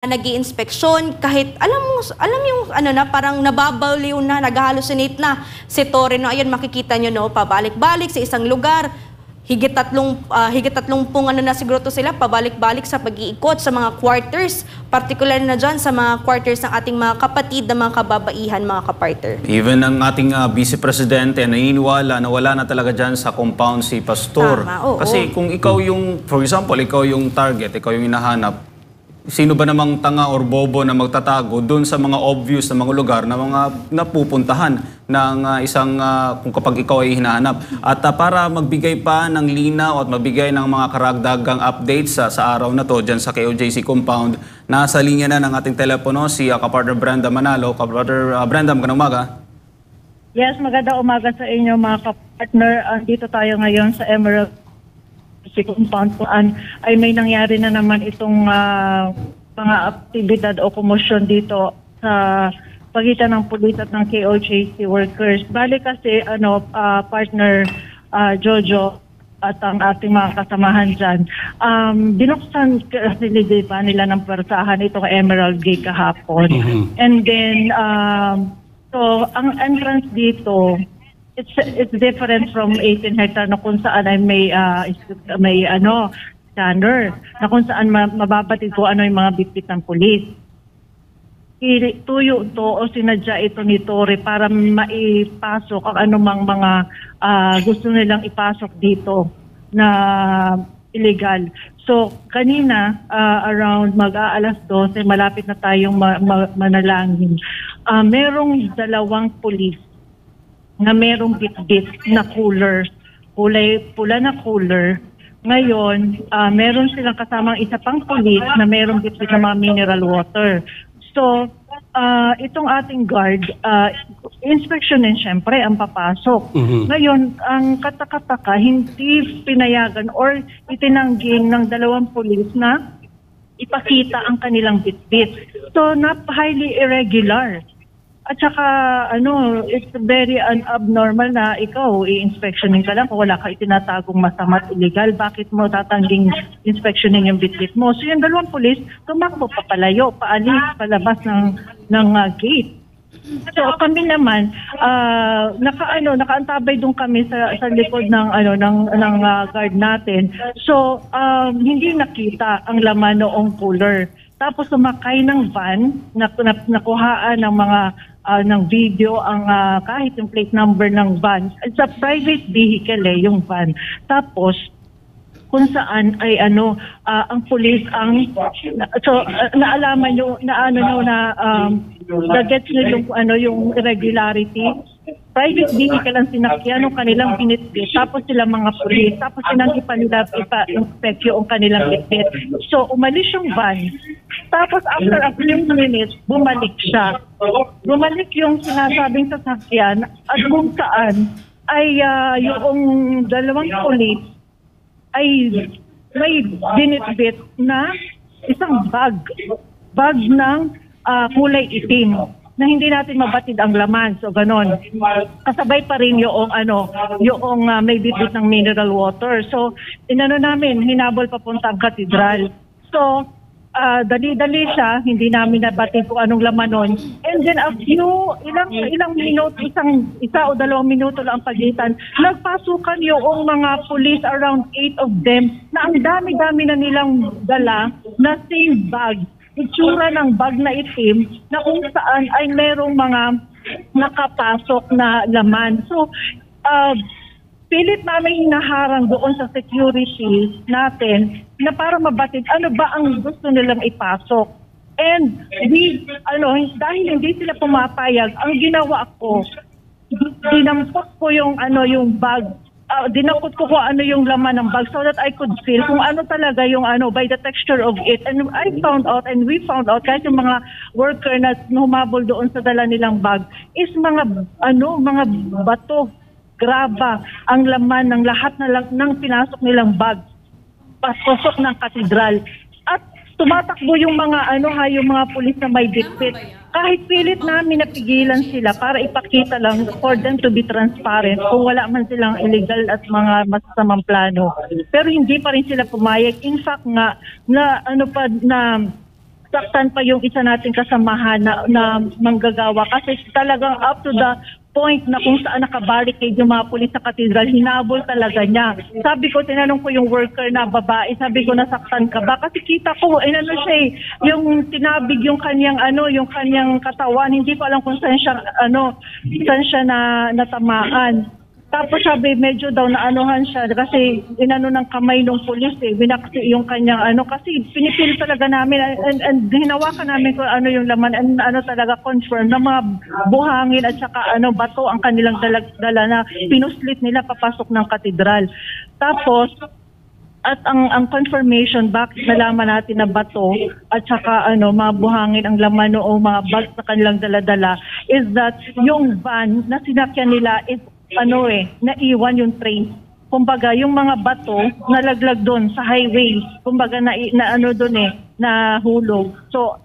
nag-iinspeksyon, kahit alam yung ano na parang nababaliw na, nag-hallucinate na si Torre. No, ayun makikita nyo, no, pabalik-balik sa isang lugar. Higit tatlong ano na siguro to sila, pabalik-balik sa pag-iikot sa mga quarters, particular na dyan sa mga quarters ng ating mga kapatid na mga kababaihan, mga kapartner. Even ang ating Vice Presidente naniniwala na wala na talaga dyan sa compound si Pastor. Tama, oo. Kasi kung ikaw yung, for example, ikaw yung target, ikaw yung hinahanap, sino ba namang tanga or bobo na magtatago doon sa mga obvious na mga lugar na mga napupuntahan ng kung kapag ikaw ay hinahanap. At para magbigay pa ng linaw at magbigay ng mga karagdagang updates sa araw na to dyan sa KOJC compound, nasa linya na ng ating telepono si kapartner Brenda Manalo. Kapartner Brenda, magandang umaga. Yes, magandang umaga sa inyo mga kapartner. Dito tayo ngayon sa Emerald compound kung ay may nangyari na naman itong mga aktibidad o komosyon dito sa pagitan ng pulis at ng KOJC workers. Bali kasi partner Jojo at ang ating mga kasamahan dyan, binuksan kasi nila ng persahan itong Emerald Gate kahapon. And then, so ang entrance dito, it's different from 18 hectare na kung saan ay may scanner na kung saan mababatid ko ano yung mga bitbit ng pulis. Tuyo to o sinadya ito ni Torre para maipasok ang anumang mga gusto nilang ipasok dito na illegal. So kanina around mag-aalas 12 malapit na tayong manalangin. Merong dalawang pulis na merong bitbit na cooler, kulay pula na cooler. Ngayon, meron silang kasamang isa pang pulis na merong bitbit na mga mineral water. So, itong ating guard, inspeksyonin syempre ang papasok. Ngayon, ang katakataka, hindi pinayagan or itinanggi ng dalawang pulis na ipakita ang kanilang bitbit. So, highly irregular. At saka, it's very abnormal na ikaw, i-inspectionin ka lang kung wala ka itinatagong masama at illegal. Bakit mo tatangging inspectionin yung bitbit mo? So yung dalawang pulis, tumakbo papalayo, paalis, palabas ng gate. So kami naman, nakaantabay doon kami sa likod ng guard natin. So hindi nakita ang laman noong cooler. Tapos sumakay ng van, nakuhaan ng mga ng video ang kahit yung plate number ng van. It's a private vehicle yung van. Tapos kung saan ay ang pulis ang naalaman nyo na-gets nyo yung irregularity. Private vehicle ang sinakyan ng kanilang binitbit, tapos sila mga pulis, tapos sinanggi pa nila ipa-inspect yung kanilang bitbit. So umalis yung van. Tapos after a few minutes, bumalik siya. Bumalik yung sinasabing sasakyan at kung saan ay yung dalawang pulis ay may binitbit na isang bag ng kulay itim na hindi natin mabatid ang laman. So ganon. Kasabay pa rin yung may bitbit ng mineral water. So namin, hinabol papuntang katedral. So dali-dali siya, hindi namin nabatid kung anong laman nun. And then ilang minuto, isa o 2 minuto lang ang pagitan, nagpasukan yung mga police, around 8 of them, na ang dami-dami na nilang dala na same bag. Itsura ng bag na itim na kung saan ay merong mga nakapasok na laman. So, pilit namin hinaharang doon sa security natin na para mabatid ano ba ang gusto nilang ipasok. And dahil hindi sila pumapayag, ang ginawa ko, dinampot ko yung bag. Dinakot ko kung ano yung laman ng bag so that I could feel kung ano talaga yung by the texture of it. And I found out and we found out kahit yung mga worker na humabol doon sa dala nilang bag is mga bato, graba ang laman ng lahat ng pinasok nilang bag pasok ng katedral. At tumatakbo yung yung mga pulis na may bitbit. Kahit pilit namin napigilan sila para ipakita lang for them to be transparent kung wala man silang illegal at mga masasamang plano. Pero hindi pa rin sila pumayag. In fact nga, saktan pa yung isa nating kasamahan na manggagawa kasi talagang up to the point na kung saan nakabarricade yung mga pulis sa katedral, hinabol talaga niya. Sabi ko, tinanong ko yung worker na babae, sabi ko, nasaktan ka ba? Kasi kita ko, ano siya yung tinabig yung kanyang katawan, hindi ko alam kung saan siya natamaan. Tapos sabi, medyo daw naanuhan siya kasi inano ng kamay ng pulis binaksi yung kanyang kasi pinipili talaga namin and hinawakan namin kung ano yung laman and talaga confirm na mga buhangin at saka bato ang kanilang dala na pinuslit nila papasok ng katedral. Tapos at ang confirmation bakit nalaman natin na bato at saka mga buhangin ang laman o mga bags na kanilang dala-dala is that yung van na sinakyan nila is naiwan yung train. Kumbaga, yung mga bato nalaglag doon sa highway. Kumbaga, na hulog. So,